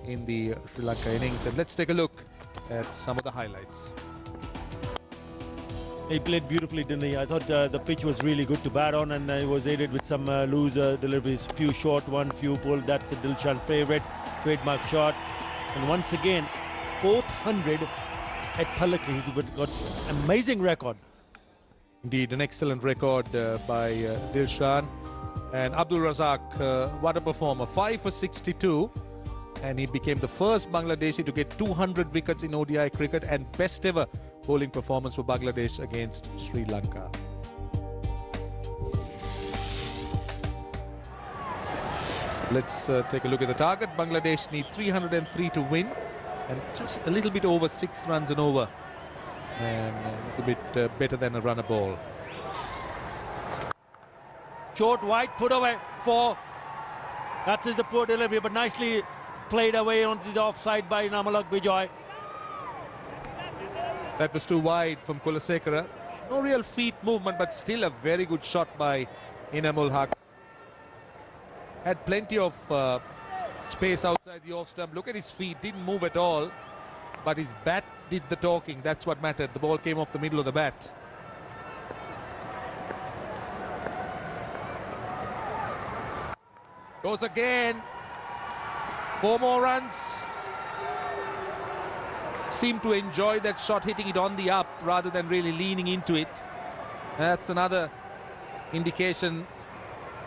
in the Sri Lanka innings, and let's take a look at some of the highlights. He played beautifully, didn't he? I thought the pitch was really good to bat on, and he was aided with some loose deliveries. Few short one, few pull. That's a Dilshan's favourite trademark shot. And once again, 400 at Pallakli. He's got amazing record. Indeed, an excellent record by Dilshan. And Abdul Razak, what a performer, 5 for 62. And he became the first Bangladeshi to get 200 wickets in ODI cricket and best ever bowling performance for Bangladesh against Sri Lanka. Let's take a look at the target. Bangladesh need 303 to win and just a little bit over 6 runs and over, and a little bit better than a runner ball. Short wide, put away for. That is the poor delivery, but nicely played away onto the offside by Namalak Vijay. That was too wide from Kulasekara. No real feet movement, but still a very good shot by Inamul Haq. Had plenty of space outside the off stump. Look at his feet, didn't move at all, but his bat did the talking. That's what mattered. The ball came off the middle of the bat. Goes again. 4 more runs. Seemed to enjoy that shot, hitting it on the up rather than really leaning into it. That's another indication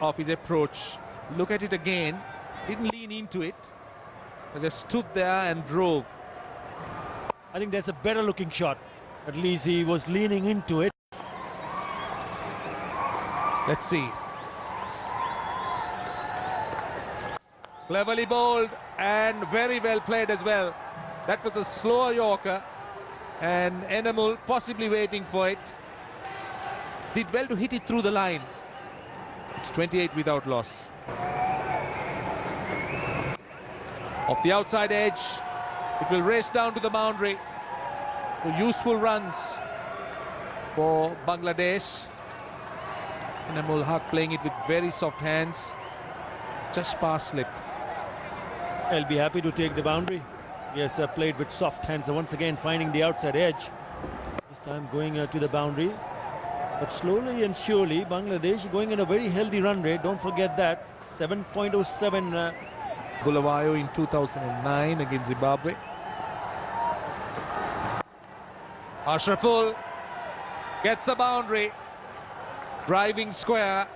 of his approach. Look at it again. Didn't lean into it. Just stood there and drove. I think that's a better looking shot. At least he was leaning into it. Let's see. Cleverly bowled and very well played as well. That was a slower Yorker, and Enamul possibly waiting for it. Did well to hit it through the line. It's 28 without loss. Off the outside edge, it will race down to the boundary. So useful runs for Bangladesh. Enamul Haq playing it with very soft hands. Just past slip. I'll be happy to take the boundary. Yes, played with soft hands. So once again finding the outside edge. This time going to the boundary. But slowly and surely, Bangladesh going in a very healthy run rate. Don't forget that. 7.07. Bulawayo in 2009 against Zimbabwe. Ashraful gets a boundary. Driving square.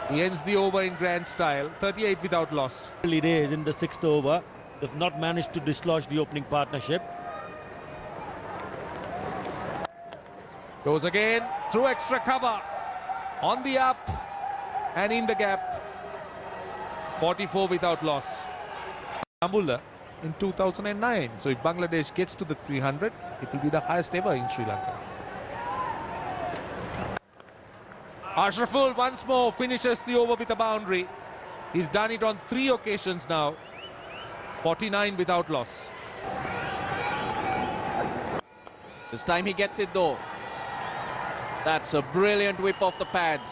He ends the over in grand style. 38 without loss. Early days in the 6th over. They've not managed to dislodge the opening partnership. Goes again through extra cover. On the up and in the gap. 44 without loss. Ambula in 2009. So if Bangladesh gets to the 300, it will be the highest ever in Sri Lanka. Ashraful once more finishes the over with a boundary. He's done it on 3 occasions now. 49 without loss. This time he gets it though. That's a brilliant whip off the pads.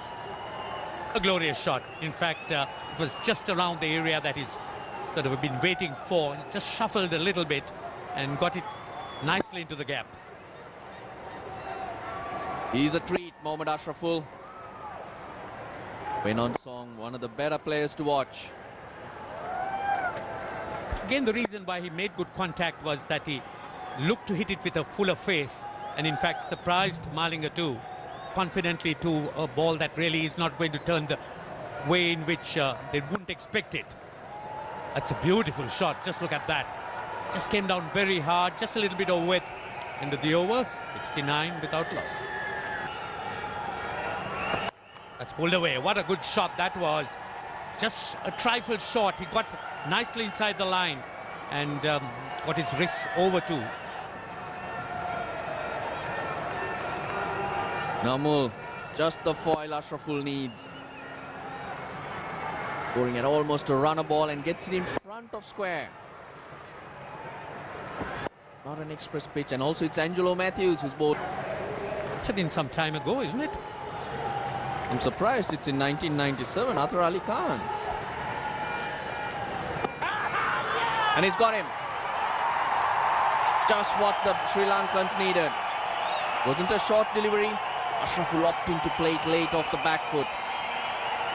A glorious shot. In fact, it was just around the area that he's sort of been waiting for. He just shuffled a little bit and got it nicely into the gap. He's a treat, Mohammad Ashraful. Win on song, one of the better players to watch. Again, the reason why he made good contact was that he looked to hit it with a fuller face, and in fact surprised Malinga too, confidently to a ball that really is not going to turn the way in which they wouldn't expect it. That's a beautiful shot. Just look at that. Just came down very hard, just a little bit over width into the overs. 69 without loss. That's pulled away. What a good shot that was. Just a trifle short. He got nicely inside the line and got his wrist over too. Namul, just the foil Ashraful needs. Scoring at almost a runner ball and gets it in front of square. Not an express pitch, and also it's Angelo Matthews who's bowled. It's been some time ago, isn't it? I'm surprised it's in 1997, Athar Ali Khan. And he's got him. Just what the Sri Lankans needed. Wasn't a short delivery. Ashraful opting to play it late off the back foot.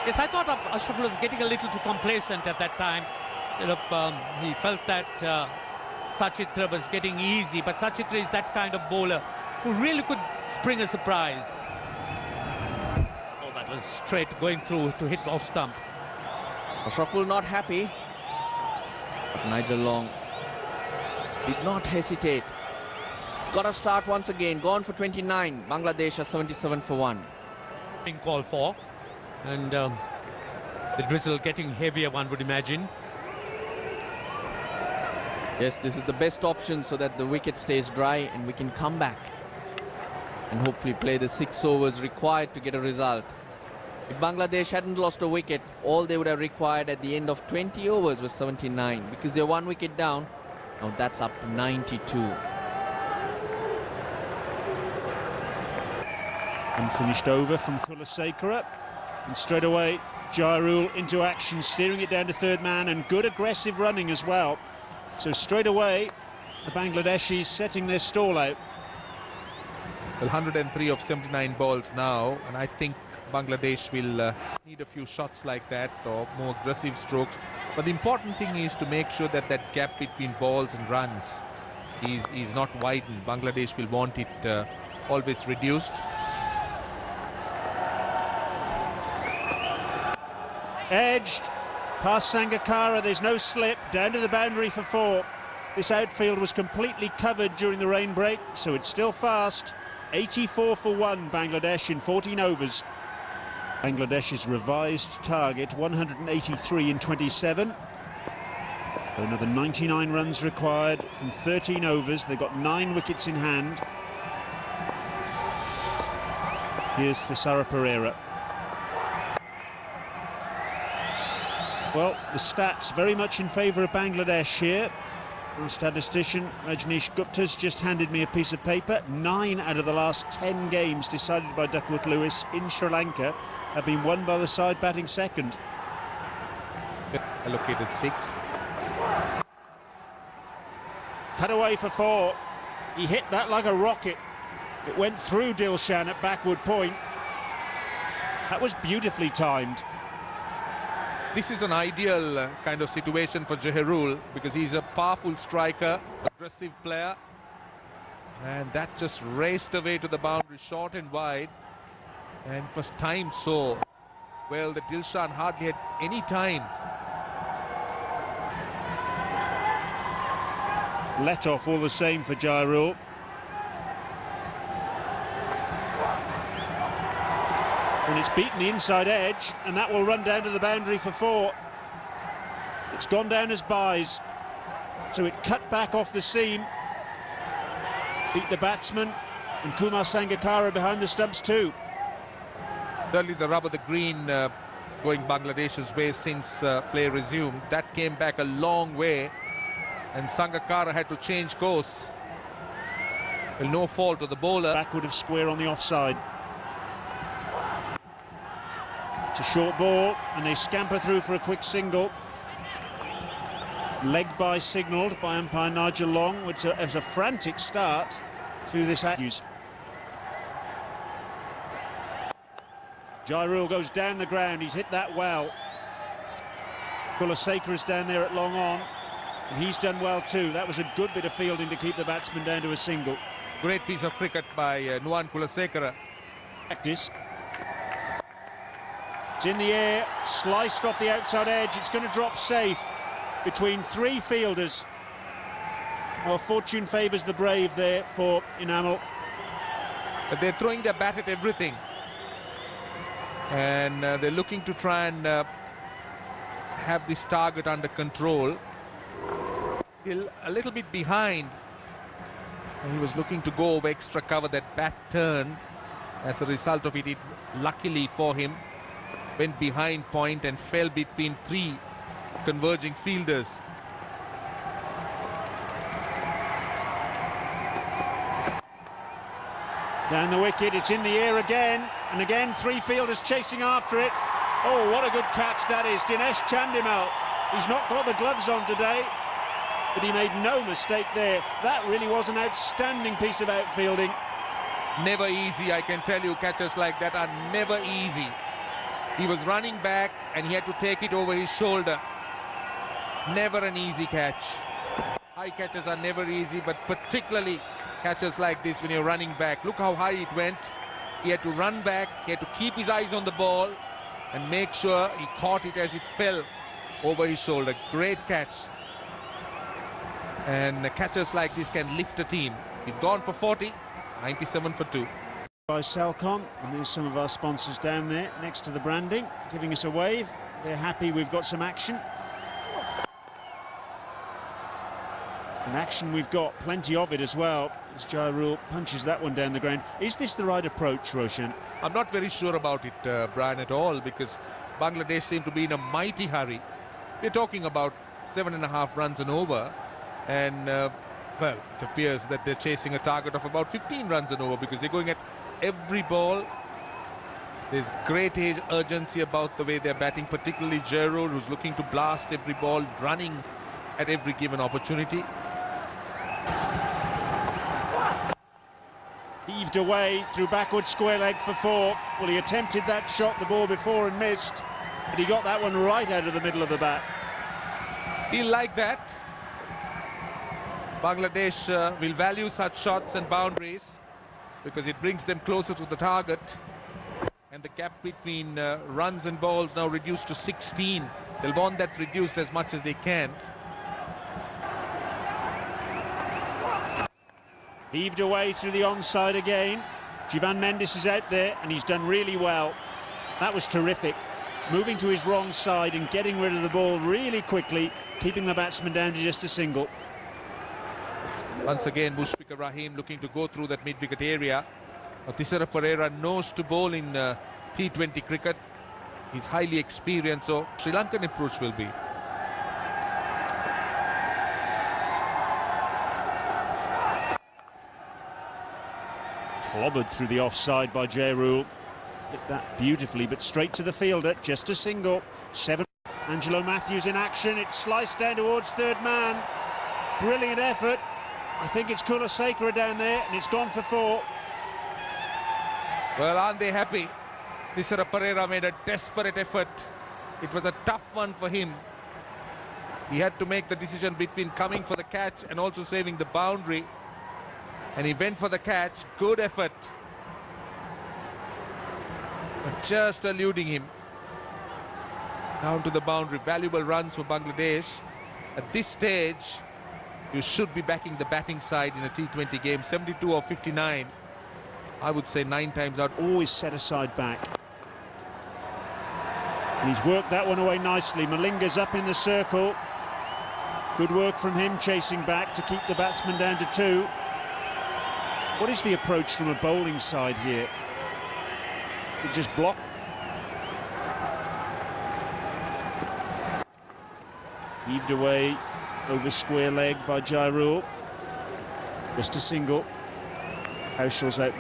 Yes, I thought Ashraful was getting a little too complacent at that time. He felt that Sachitra was getting easy, but Sachitra is that kind of bowler who really could spring a surprise. Oh, that was straight going through to hit off stump. Ashraful not happy. But Nigel Long did not hesitate. Got a start once again. Gone for 29. Bangladesh are 77 for 1. Being called for. And the drizzle getting heavier, one would imagine. Yes, this is the best option so that the wicket stays dry and we can come back and hopefully play the 6 overs required to get a result. If Bangladesh hadn't lost a wicket, all they would have required at the end of 20 overs was 79. Because they're 1 wicket down, now that's up to 92. Unfinished over from Kulasekara, and straight away Jairul into action, steering it down to third man, and good aggressive running as well. So straight away the Bangladeshis setting their stall out. Well, 103 of 79 balls now, and I think Bangladesh will need a few shots like that or more aggressive strokes. But the important thing is to make sure that that gap between balls and runs is not widened. Bangladesh will want it always reduced. Edged past Sangakkara, there's no slip, down to the boundary for 4. This outfield was completely covered during the rain break, so it's still fast. 84 for 1 Bangladesh in 14 overs. Bangladesh's revised target 183 in 27. So another 99 runs required from 13 overs. They've got 9 wickets in hand. Here's Thisara Pereira. Well, the stats very much in favour of Bangladesh here. Our statistician Rajneesh Gupta's just handed me a piece of paper. 9 out of the last 10 games decided by Duckworth Lewis in Sri Lanka have been won by the side batting second. Allocated 6. Cut away for 4. He hit that like a rocket. It went through Dilshan at backward point. That was beautifully timed. This is an ideal kind of situation for Jairul because he's a powerful striker, aggressive player, and that just raced away to the boundary, short and wide, and was timed so well that Dilshan hardly had any time. Let off all the same for Jairul. And it's beaten the inside edge, and that will run down to the boundary for 4. It's gone down as byes, so it cut back off the seam, beat the batsman, and Kumar Sangakkara behind the stumps too. Certainly the rub of the green going Bangladesh's way since play resumed. That came back a long way, and Sangakkara had to change course. Well, no fault to the bowler. Backward of square on the offside. It's a short ball, and they scamper through for a quick single. Leg by signalled by umpire Nigel Long, which is a frantic start to this action. Jairul goes down the ground, he's hit that well. Kulasekara's down there at long on, and he's done well too. That was a good bit of fielding to keep the batsman down to a single. Great piece of cricket by Nuwan Kulasekara. Practice. It's in the air, sliced off the outside edge. It's going to drop safe between 3 fielders. Well, fortune favours the brave there for Inamal. But they're throwing their bat at everything, and they're looking to try and have this target under control. Still a little bit behind, and he was looking to go over extra cover. That bat turned. As a result of it, luckily for him, went behind point and fell between 3 converging fielders. Down the wicket, it's in the air again, and again 3 fielders chasing after it. Oh, what a good catch that is. Dinesh Chandimal, he's not got the gloves on today, but he made no mistake there. That really was an outstanding piece of outfielding. Never easy, I can tell you. Catches like that are never easy. He was running back and he had to take it over his shoulder. Never an easy catch. High catches are never easy, but particularly catches like this when you're running back. Look how high it went. He had to run back, he had to keep his eyes on the ball and make sure he caught it as it fell over his shoulder. Great catch. And catches like this can lift a team. He's gone for 40, 97 for 2. By Salcon, and there's some of our sponsors down there next to the branding, giving us a wave. They're happy we've got some action. And action we've got, plenty of it as well, as Jairul punches that one down the ground. Is this the right approach, Roshan? I'm not very sure about it, Brian, at all, because Bangladesh seem to be in a mighty hurry. We're talking about 7.5 runs and over, and well, it appears that they're chasing a target of about 15 runs and over, because they're going at every ball. There's great urgency about the way they're batting, particularly Jairul, who's looking to blast every ball, running at every given opportunity. Heaved away through backward square leg for 4. Well, he attempted that shot the ball before and missed, but he got that one right out of the middle of the bat. He'll like that. Bangladesh will value such shots and boundaries because it brings them closer to the target, and the gap between runs and balls now reduced to 16. They'll want that reduced as much as they can. Heaved away through the onside again. Jivan Mendes is out there and he's done really well. That was terrific. Moving to his wrong side and getting rid of the ball really quickly, keeping the batsman down to just a single. Once again, Mushfiqur Rahim looking to go through that mid-wicket area. Thisara Pereira knows to bowl in T20 cricket. He's highly experienced, so Sri Lankan approach will be. Clobbered through the offside by Jairul. Hit that beautifully, but straight to the fielder, just a single. 7. Angelo Matthews in action. It's sliced down towards third man. Brilliant effort. I think it's Kulasekara down there, and it's gone for 4. Well, aren't they happy? Thisara Pereira made a desperate effort. It was a tough one for him. He had to make the decision between coming for the catch and also saving the boundary. And he went for the catch. Good effort. But just eluding him. Down to the boundary. Valuable runs for Bangladesh. At this stage, you should be backing the batting side in a T20 game. 72 or 59. I would say 9 times out. Always set aside back. And he's worked that one away nicely. Malinga's up in the circle. Good work from him chasing back to keep the batsman down to 2. What is the approach from a bowling side here? It just block. Heaved away over square leg by Jairul. Just a single. Hauschel's out.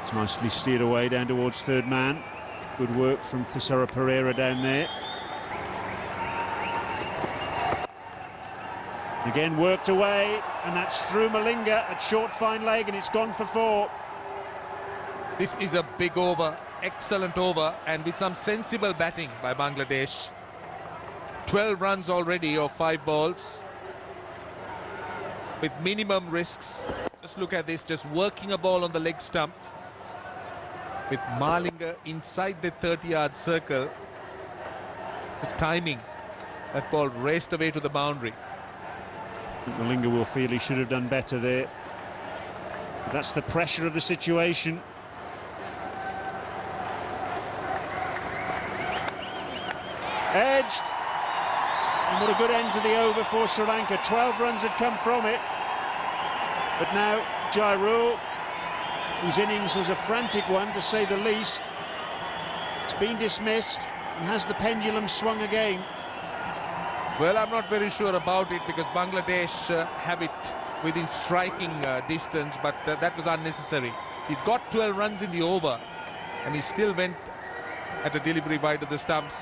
It's nicely steered away down towards third man. Good work from Thisara Pereira down there. Again worked away, and that's through Malinga at short fine leg, and it's gone for 4. This is a big over, excellent over, and with some sensible batting by Bangladesh. 12 runs already of 5 balls with minimum risks. Just look at this, just working a ball on the leg stump with Malinga inside the 30-yard circle. The timing, that ball raced away to the boundary. Malinga will feel he should have done better there. But that's the pressure of the situation. Edged. And what a good end to the over for Sri Lanka. 12 runs had come from it. But now Jairul, whose innings was a frantic one to say the least, it's been dismissed and has the pendulum swung again. Well, I'm not very sure about it because Bangladesh have it within striking distance, but that was unnecessary. He's got 12 runs in the over and he still went at a delivery wide of the stumps.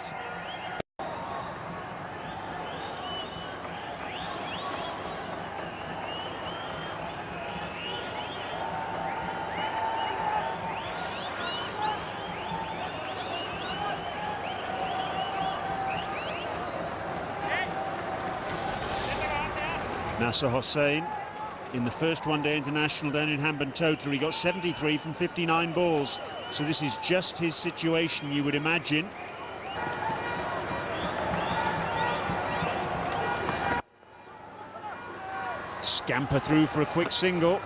Nasser Hossain, in the first one-day international down in Hambantota, he got 73 from 59 balls. So this is just his situation, you would imagine. Scamper through for a quick single.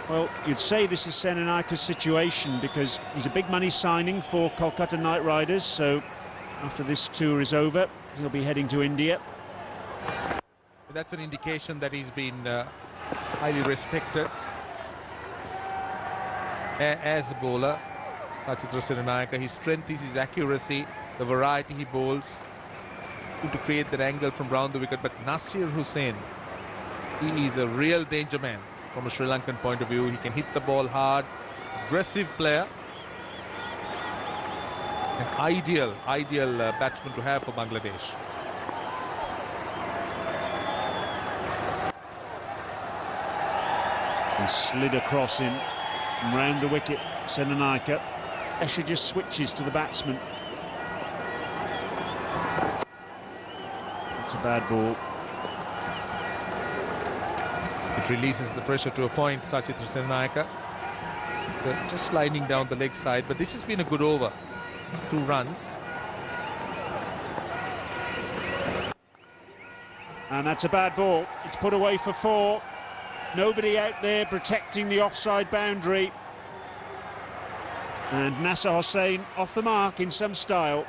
Well, you'd say this is Senanayaka's situation because he's a big money signing for Kolkata Knight Riders, so after this tour is over, he'll be heading to India. That's an indication that he's been highly respected as a bowler. Sachitra Siranayaka, his strength is his accuracy, the variety he bowls to create that angle from round the wicket. But Nasir Hussain, he is a real danger man from a Sri Lankan point of view. He can hit the ball hard, aggressive player, an ideal batsman to have for Bangladesh. And slid across him and round the wicket. Senanayaka. Escher just switches to the batsman. It's a bad ball. It releases the pressure to a point. Sachitra Senanayaka just sliding down the leg side, but this has been a good over. 2 runs. And that's a bad ball. It's put away for 4. Nobody out there protecting the offside boundary. And Nasser Hossain off the mark in some style.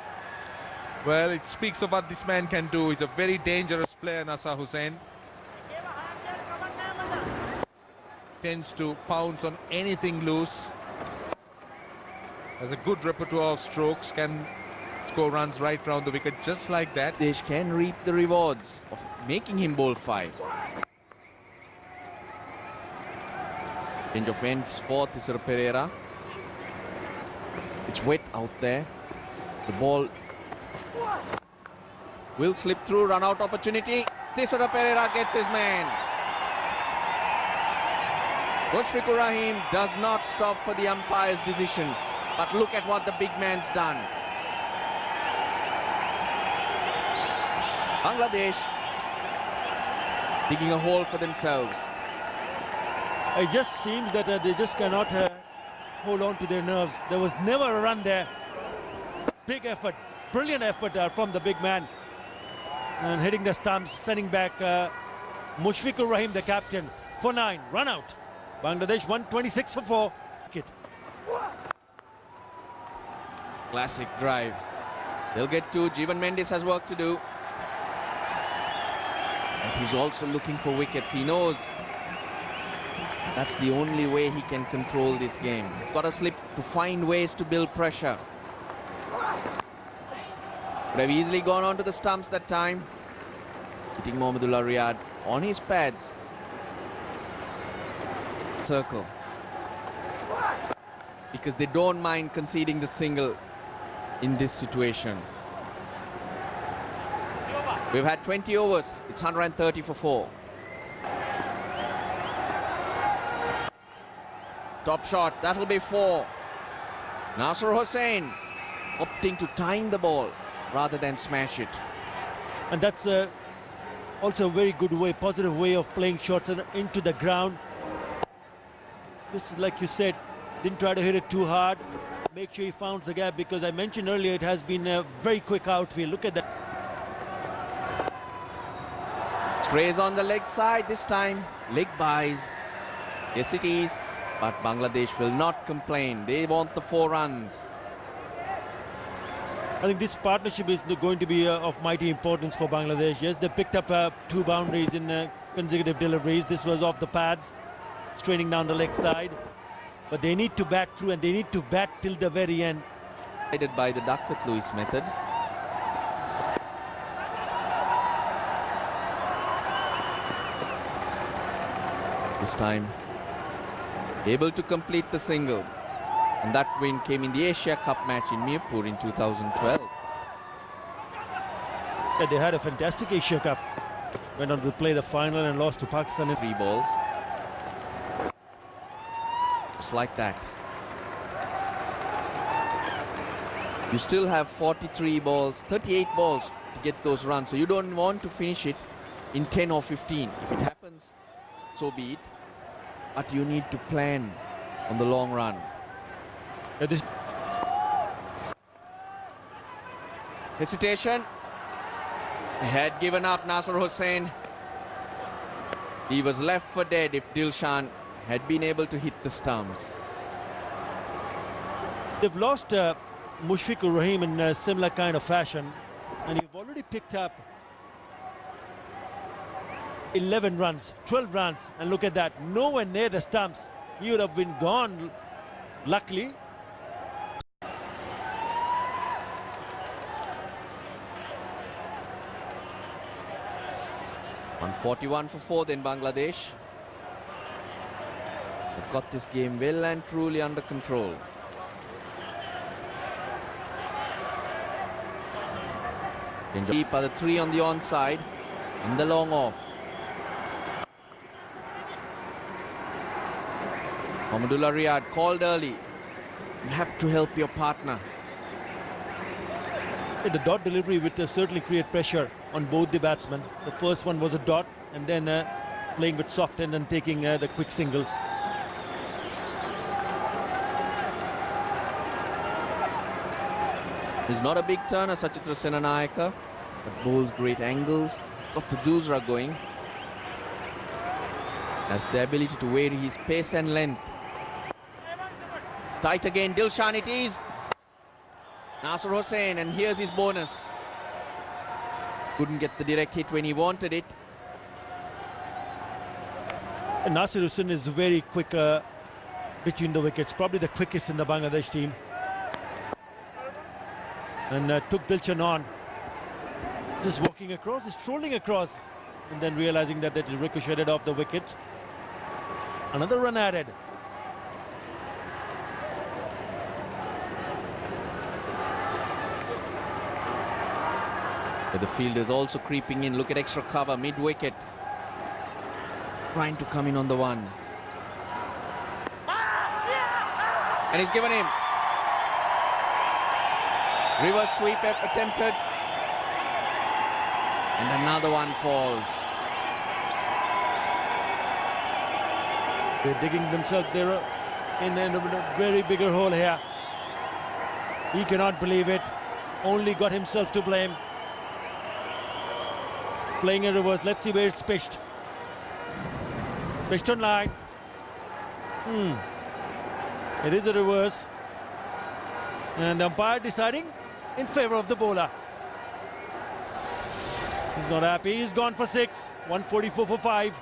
Well, it speaks of what this man can do. He's a very dangerous player, Nasser Hussain. Tends to pounce on anything loose. Has a good repertoire of strokes, can score runs right round the wicket just like that. Desh can reap the rewards of making him bowl 5. Change of ends for Thisara Pereira. It's wet out there. The ball will slip through, run out opportunity. Thisara Pereira gets his man. Mushfiqur Rahim does not stop for the umpire's decision. But look at what the big man's done. Bangladesh digging a hole for themselves. It just seems that they just cannot hold on to their nerves. There was never a run there. Big effort, brilliant effort from the big man. And hitting the stumps, sending back Mushfiqur Rahim, the captain, for 9, run out. Bangladesh 126 for 4. Classic drive. They'll get 2. Jeevan Mendes has work to do. But he's also looking for wickets. He knows that's the only way he can control this game. He's got to slip to find ways to build pressure. Could have easily gone onto the stumps that time. Hitting Mohammedullah Riyad on his pads. Circle. Because they don't mind conceding the single in this situation. We've had 20 overs. It's 130 for 4. Top shot, that'll be 4. Nasser Hossain opting to time the ball rather than smash it. And that's also a very good way, positive way of playing shots into the ground. This is, like you said, didn't try to hit it too hard. Make sure he found the gap, because I mentioned earlier it has been a very quick outfield. Look at that. Sprays on the leg side this time. Leg buys. Yes, it is. But Bangladesh will not complain. They want the 4 runs. I think this partnership is going to be of mighty importance for Bangladesh. Yes, they picked up 2 boundaries in consecutive deliveries. This was off the pads, straining down the leg side. But they need to bat through, and they need to bat till the very end. Guided by the Duckworth Lewis method. This time able to complete the single, and that win came in the Asia Cup match in Mirpur in 2012. Yeah, they had a fantastic Asia Cup. Went on to play the final and lost to Pakistan in 3 balls. Just like that. You still have 43 balls, 38 balls to get those runs, so you don't want to finish it in 10 or 15. If it so be it. But you need to plan on the long run. Hesitation. Had given up Nasser Hussain. He was left for dead if Dilshan had been able to hit the stumps. They've lost Mushfiqur Rahim in a similar kind of fashion, and you've already picked up 11 runs, 12 runs, and look at that, nowhere near the stumps. He would have been gone, luckily. .141 for fourth in Bangladesh. They've got this game well and truly under control. Deep are the three on the onside and the long off. Mohammedullah Riyad called early. You have to help your partner. The dot delivery would certainly create pressure on both the batsmen. The first one was a dot, and then playing with soft end and taking the quick single. He's not a big turner, Sachitra Senanayaka, but bowls great angles. He's got the doosra going. Has the ability to vary his pace and length. Tight again, Dilshan it is. Nasser Hussain, and here's his bonus. Couldn't get the direct hit when he wanted it. And Nasser Hussain is very quick between the wickets, probably the quickest in the Bangladesh team. And took Dilshan on. Just walking across, just strolling across, and then realizing that it ricocheted off the wicket. Another run added. But the field is also creeping in. Look at extra cover mid-wicket. Trying to come in on the one. And he's given him. Reverse sweep attempted. And another one falls. They're digging themselves there in a very bigger hole here. He cannot believe it. Only got himself to blame. Playing in reverse. Let's see where it's pitched. Pitched on line. It is a reverse. And the umpire deciding in favour of the bowler. He's not happy. He's gone for 6. 144 for 5.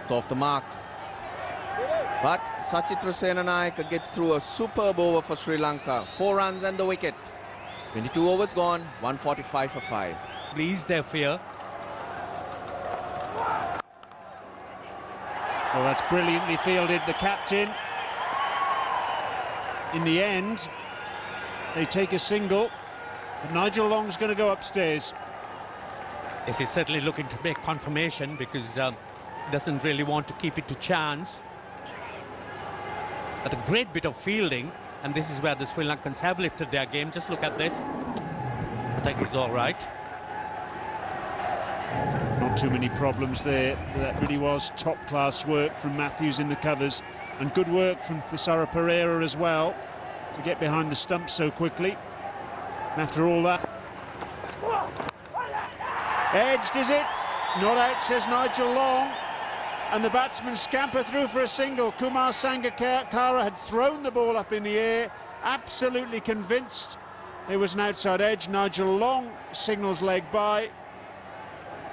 It's off the mark. But Sachitra Senanayaka gets through a superb over for Sri Lanka. 4 runs and the wicket. 22 overs gone, 145 for 5. Please their fear. Well, that's brilliantly fielded, the captain. In the end, they take a single. Nigel Long's going to go upstairs. Yes, he's certainly looking to make confirmation because he doesn't really want to keep it to chance. But a great bit of fielding, and this is where the Sri Lankans have lifted their game. Just look at this. I think he's all right. Not too many problems there. That really was top-class work from Matthews in the covers, and good work from Thisara Pereira as well to get behind the stumps so quickly. And after all that, edged is it? Not out, says Nigel Long. And the batsmen scamper through for a single. Kumar Sangakkara had thrown the ball up in the air, absolutely convinced it was an outside edge. Nigel Long signals leg by,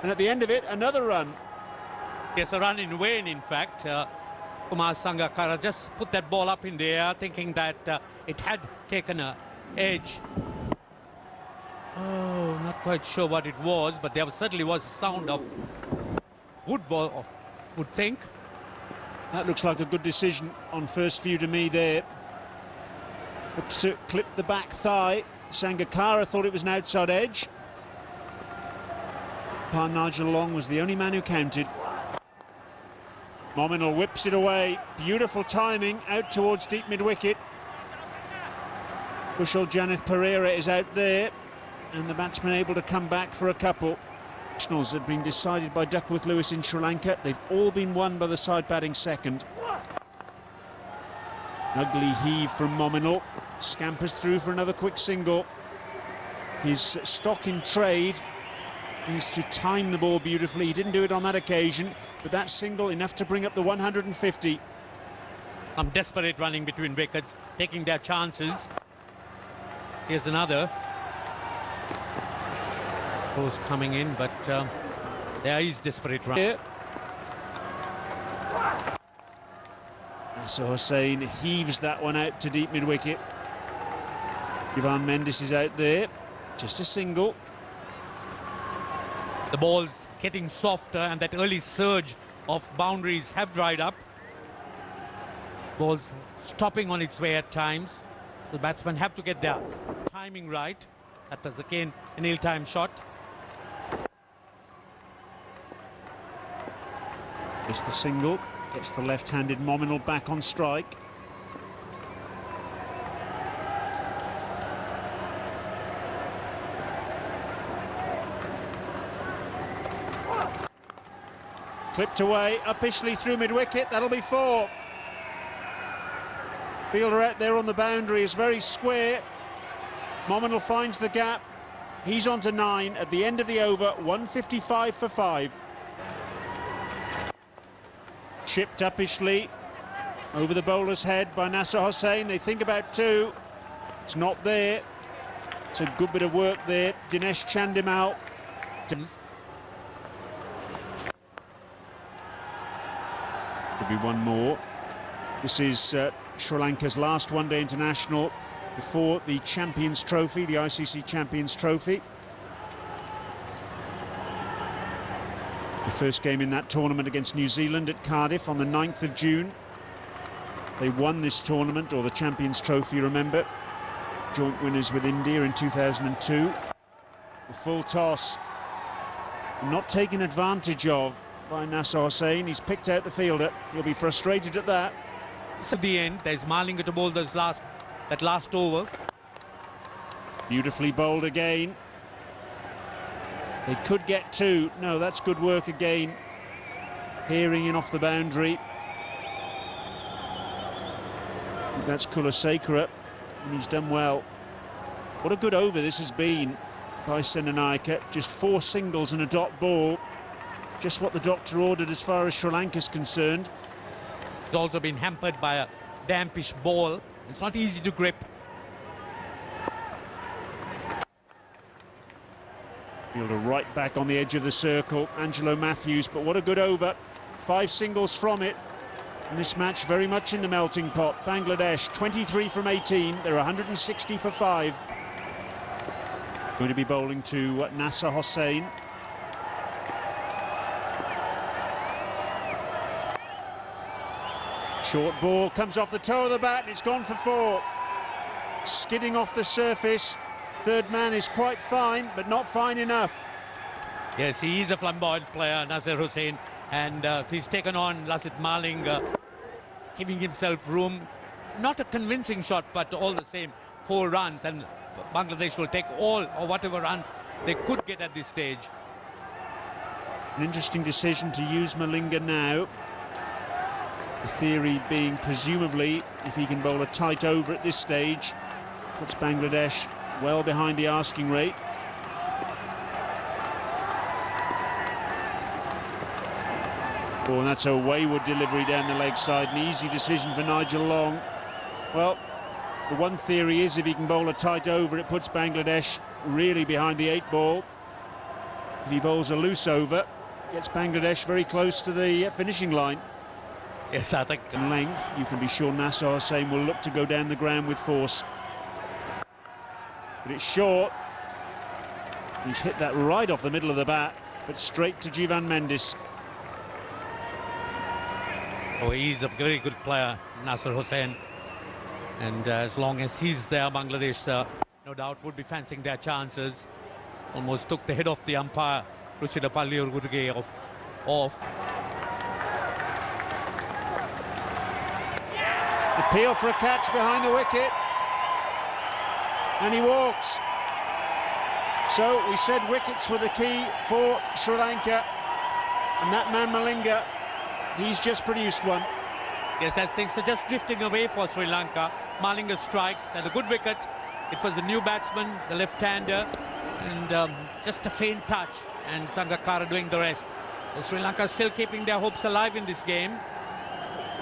and at the end of it, another run. Yes, a run in vain, in fact. Kumar Sangakkara just put that ball up in the air, thinking that it had taken an edge. Oh, not quite sure what it was, but there certainly was a sound of wood ball, would think. That looks like a good decision on first view to me there. Clipped the back thigh. Sangakkara thought it was an outside edge. Nigel Long was the only man who counted. Mominal whips it away. Beautiful timing out towards deep mid-wicket. Kushal Janith Pereira is out there, and the batsman able to come back for a couple. Nationals have been decided by Duckworth Lewis in Sri Lanka. They've all been won by the side batting second. Ugly heave from Mominal. Scampers through for another quick single. His stock in trade is to time the ball beautifully. He didn't do it on that occasion, but that single enough to bring up the 150. Some desperate running between wickets, taking their chances. Here's another. Those coming in, but there is desperate run. Here. Nasser Hussain heaves that one out to deep mid-wicket. Ivan Mendes is out there. Just a single. The ball's getting softer, and that early surge of boundaries have dried up. Ball's stopping on its way at times. So the batsmen have to get their timing right. That was again an ill-timed shot. Just the single. Gets the left-handed Mominal back on strike. Clipped away, uppishly through mid-wicket, that'll be 4. Fielder out there on the boundary is very square. Mominal finds the gap. He's on to 9 at the end of the over, 155 for 5. Chipped uppishly over the bowler's head by Nasser Hussain. They think about 2. It's not there. It's a good bit of work there. Dinesh Chandimal. Could be one more. This is Sri Lanka's last one-day international before the Champions Trophy, the ICC Champions Trophy. The first game in that tournament against New Zealand at Cardiff on the 9th of June. They won this tournament, or the Champions Trophy, remember. Joint winners with India in 2002. The full toss not taken advantage of by Nasser Hussain. He's picked out the fielder. He'll be frustrated at that. It's at the end. There's Malinga to bowl that last over. Beautifully bowled again. They could get 2. No, that's good work again. Peering in off the boundary. That's Kulasekara, and he's done well. What a good over this has been by Senanayake. Just 4 singles and a dot ball. Just what the doctor ordered as far as Sri Lanka's concerned. It's also been hampered by a dampish ball. It's not easy to grip. Fielder right back on the edge of the circle, Angelo Matthews, but what a good over. 5 singles from it. And this match very much in the melting pot. Bangladesh 23 from 18, they're 160 for 5. Going to be bowling to Nasser Hussain. Short ball comes off the toe of the bat and it's gone for 4. Skidding off the surface. Third man is quite fine, but not fine enough. Yes, he is a flamboyant player, Nasser Hussain, and he's taken on Lasith Malinga, giving himself room. Not a convincing shot, but all the same, 4 runs, and Bangladesh will take all or whatever runs they could get at this stage. An interesting decision to use Malinga now. The theory being, presumably, if he can bowl a tight over at this stage, puts Bangladesh well behind the asking rate. Oh, and that's a wayward delivery down the leg side. An easy decision for Nigel Long. Well, the one theory is if he can bowl a tight over, it puts Bangladesh really behind the 8 ball. If he bowls a loose over, gets Bangladesh very close to the finishing line. Yes, I think. In length, you can be sure Nasser Hussain will look to go down the ground with force. But it's short. He's hit that right off the middle of the bat, but straight to Jivan Mendes. Oh, he's a very good player, Nasser Hussain. And as long as he's there, Bangladesh, no doubt, would be fancying their chances. Almost took the head off the umpire, Ruchida Palliur off. Appeal for a catch behind the wicket. and he walks. So we said wickets were the key for Sri Lanka, and that man Malinga, he's just produced one. Yes, as things are just drifting away for Sri Lanka, Malinga strikes and a good wicket. It was the new batsman, the left-hander, and just a faint touch, and Sangakkara doing the rest. So Sri Lanka still keeping their hopes alive in this game.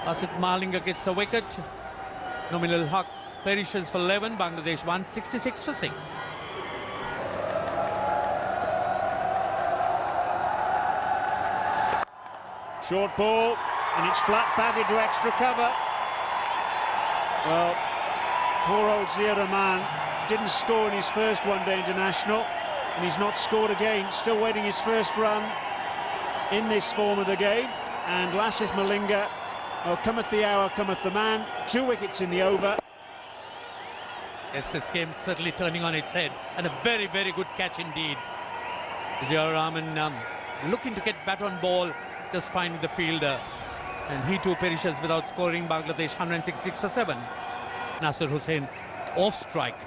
Basit Malinga gets the wicket. Nominal Haq perishes for 11. Bangladesh 166 for 6. Short ball, and it's flat batted to extra cover. Well, poor old Zia Rahman didn't score in his first one-day international, and he's not scored again. Still waiting his first run in this form of the game. And Lasith Malinga, well, cometh the hour, cometh the man. 2 wickets in the over. Yes, this game certainly turning on its head, and a very, very good catch indeed. Zia Rahman looking to get bat on ball, just finding the fielder, and he too perishes without scoring. Bangladesh 166 for 7. Nasser Hussain off strike.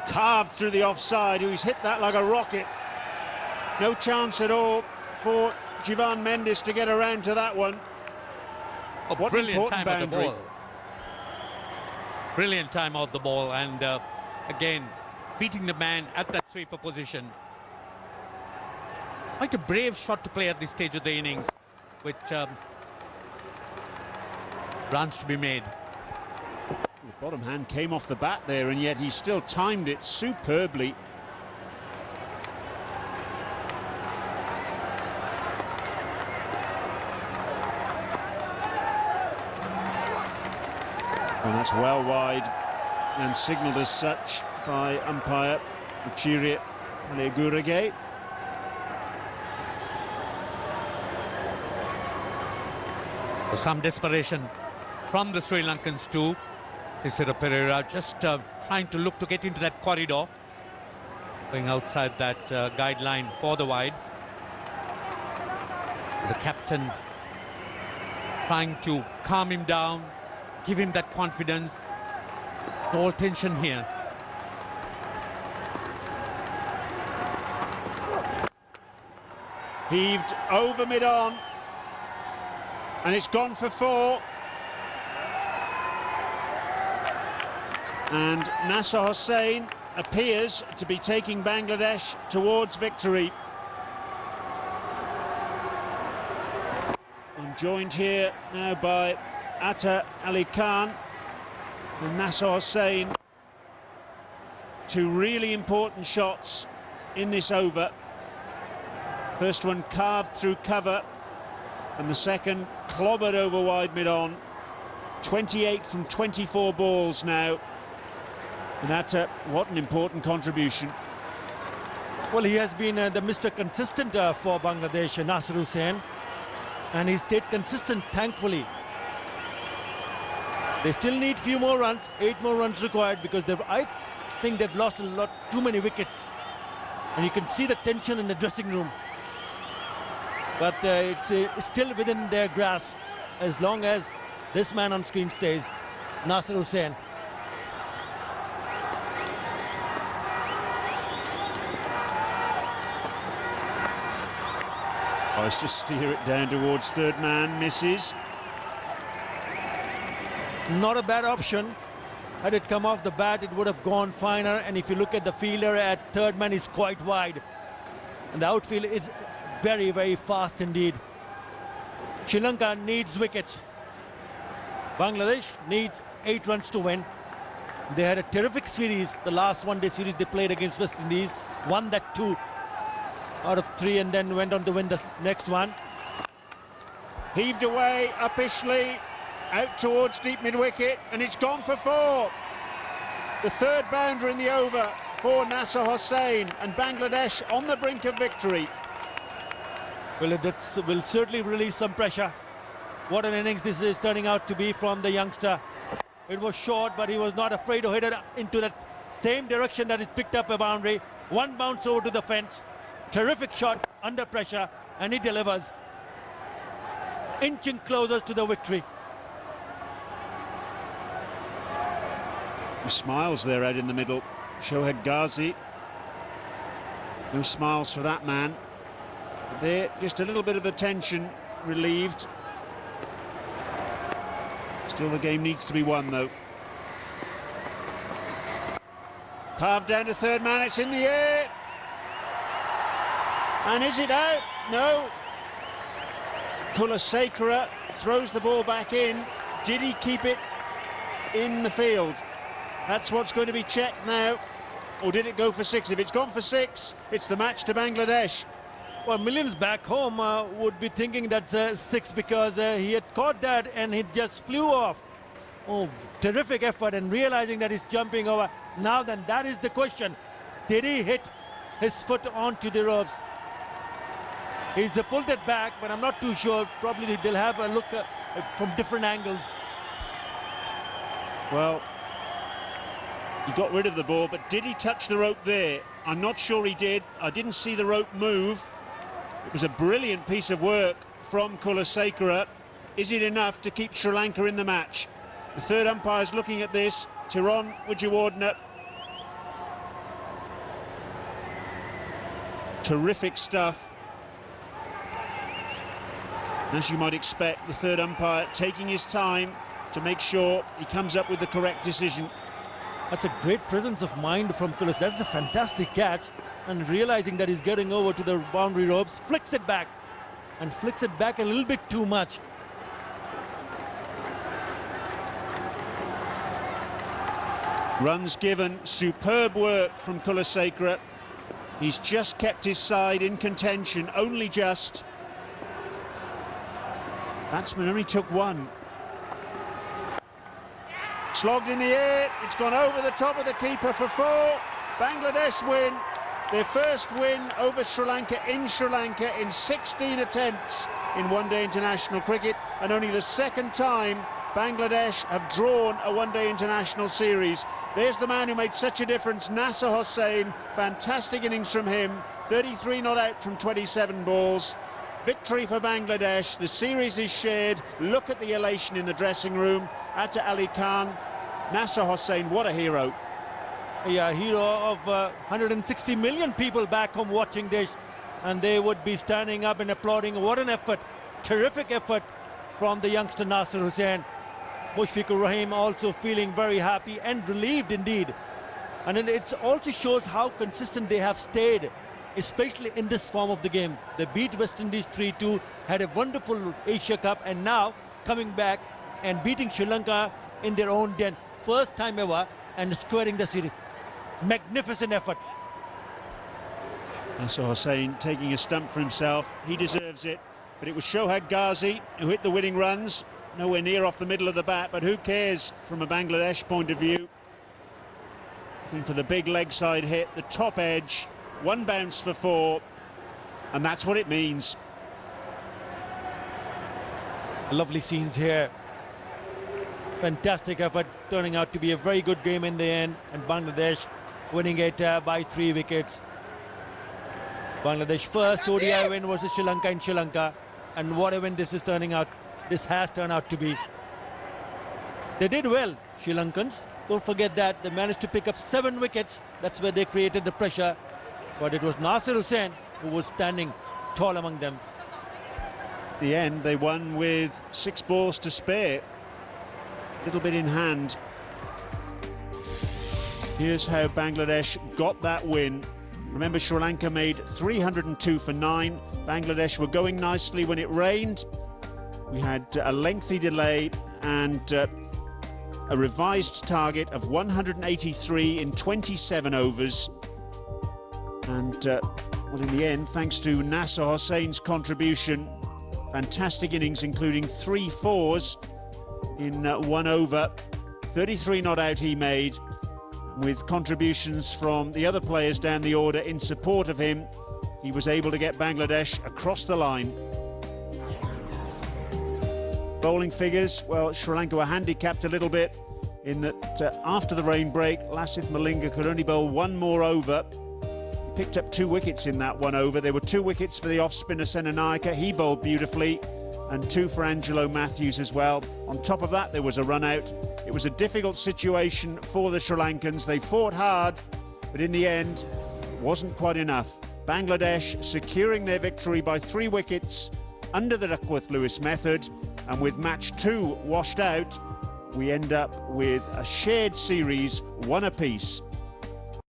Carved through the offside. He's hit that like a rocket. No chance at all for Jivan Mendes to get around to that one. A What brilliant important time of the boundary. ball. Brilliant time of the ball, and again beating the man at that sweeper position. Quite a brave shot to play at this stage of the innings, with runs to be made. The bottom hand came off the bat there, and yet he still timed it superbly. And that's well wide, and signalled as such by umpire Uchiri Legurage. Some desperation from the Sri Lankans too. Isira Pereira just trying to look to get into that corridor, going outside that guideline for the wide. The captain trying to calm him down, give him that confidence. No tension here. Heaved over mid-on, and it's gone for 4. And Nasser Hussain appears to be taking Bangladesh towards victory. I'm joined here now by Atta Ali Khan and Nasser Hussain. 2 really important shots in this over. First one carved through cover, and the second clobbered over wide mid-on. 28 from 24 balls now. And Atta, what an important contribution. Well, he has been the Mr. Consistent for Bangladesh, Nasser Hussain, and he stayed consistent, thankfully. They still need few more runs, 8 more runs required, because I think they've lost too many wickets, and you can see the tension in the dressing room. But it's still within their grasp as long as this man on screen stays, Nasser Hussain. Tries to steer it down towards third man, misses. Not a bad option. Had it come off the bat, it would have gone finer. And if you look at the fielder at third man, is quite wide. And the outfield is very, very fast indeed. Sri Lanka needs wickets. Bangladesh needs 8 runs to win. They had a terrific series, the last one-day series they played against West Indies. Won that 2 out of 3, and then went on to win the next one. Heaved away, uppishly, out towards deep mid-wicket, and it's gone for 4. The 3rd boundary in the over for Nasser Hussain, and Bangladesh on the brink of victory. Well, it will certainly release some pressure. What an innings this is turning out to be from the youngster. It was short, but he was not afraid to hit it into that same direction that it picked up a boundary. One bounce over to the fence. Terrific shot under pressure, and he delivers. Inching closer to the victory. Smiles there out in the middle. Shoaib Ghazi. No smiles for that man. But there, just a little bit of the tension relieved. Still, the game needs to be won, though. Pav down to third man, it's in the air. And is it out? No. Kulasekara throws the ball back in. Did he keep it in the field? That's what's going to be checked now. Or did it go for six? If it's gone for six, it's the match to Bangladesh. Well, millions back home would be thinking that's six, because he had caught that and it just flew off. Oh, terrific effort, and realizing that he's jumping over. Now then, that is the question. Did he hit his foot onto the ropes? He's pulled it back, but I'm not too sure. Probably they'll have a look from different angles. Well, he got rid of the ball, but did he touch the rope there? I'm not sure he did. I didn't see the rope move. It was a brilliant piece of work from Kulasekara. Is it enough to keep Sri Lanka in the match? The third umpire's looking at this. Tyrone Wijewardena. Terrific stuff. As you might expect, the third umpire taking his time to make sure he comes up with the correct decision. That's a great presence of mind from Kulas. That's a fantastic catch. And realizing that he's getting over to the boundary ropes, flicks it back. And flicks it back a little bit too much. Runs given. Superb work from Kulasekara. He's just kept his side in contention, only just. Batsman only took one. Slogged in the air, it's gone over the top of the keeper for four. Bangladesh win their first win over Sri Lanka in 16 attempts in one-day international cricket, and only the second time Bangladesh have drawn a one-day international series. There's the man who made such a difference, Nasser Hossain. Fantastic innings from him, 33 not out from 27 balls. Victory for Bangladesh. The series is shared. Look at the elation in the dressing room. Atta Ali Khan, Nasser Hossain, what a hero. Yeah, hero of 160 million people back home watching this, and they would be standing up and applauding. What an effort, terrific effort from the youngster Nasser Hussain. Mushfiqur Rahim also feeling very happy and relieved indeed. And then it also shows how consistent they have stayed, especially in this form of the game. They beat West Indies 3-2, had a wonderful Asia Cup, and now coming back and beating Sri Lanka in their own den, first time ever, and squaring the series. Magnificent effort. Nasser Hossain taking a stump for himself. He deserves it. But it was Shoaib Ghazi who hit the winning runs. Nowhere near off the middle of the bat, but who cares from a Bangladesh point of view. Looking for the big leg side hit, the top edge. One bounce for four, and that's what it means. Lovely scenes here. Fantastic effort, turning out to be a very good game in the end, and Bangladesh winning it by 3 wickets. Bangladesh first ODI win versus Sri Lanka in Sri Lanka, and what a win this has turned out to be. They did well, Sri Lankans. Don't forget that they managed to pick up 7 wickets. That's where they created the pressure. But it was Nasser Hussain who was standing tall among them. At the end, they won with 6 balls to spare. A little bit in hand. Here's how Bangladesh got that win. Remember, Sri Lanka made 302 for 9. Bangladesh were going nicely when it rained. We had a lengthy delay and a revised target of 183 in 27 overs. And, well, in the end, thanks to Nasser Hossain's contribution, fantastic innings, including 3 fours in 1 over. 33 not out he made, with contributions from the other players down the order in support of him. He was able to get Bangladesh across the line. Bowling figures, well, Sri Lanka were handicapped a little bit in that after the rain break, Lasith Malinga could only bowl 1 more over. He picked up 2 wickets in that 1 over. There were 2 wickets for the off-spinner Senanayake. He bowled beautifully. and 2 for Angelo Matthews as well. On top of that, there was a run out. It was a difficult situation for the Sri Lankans. They fought hard, but in the end, it wasn't quite enough. Bangladesh securing their victory by 3 wickets under the Duckworth-Lewis method, and with match 2 washed out, we end up with a shared series, 1 apiece.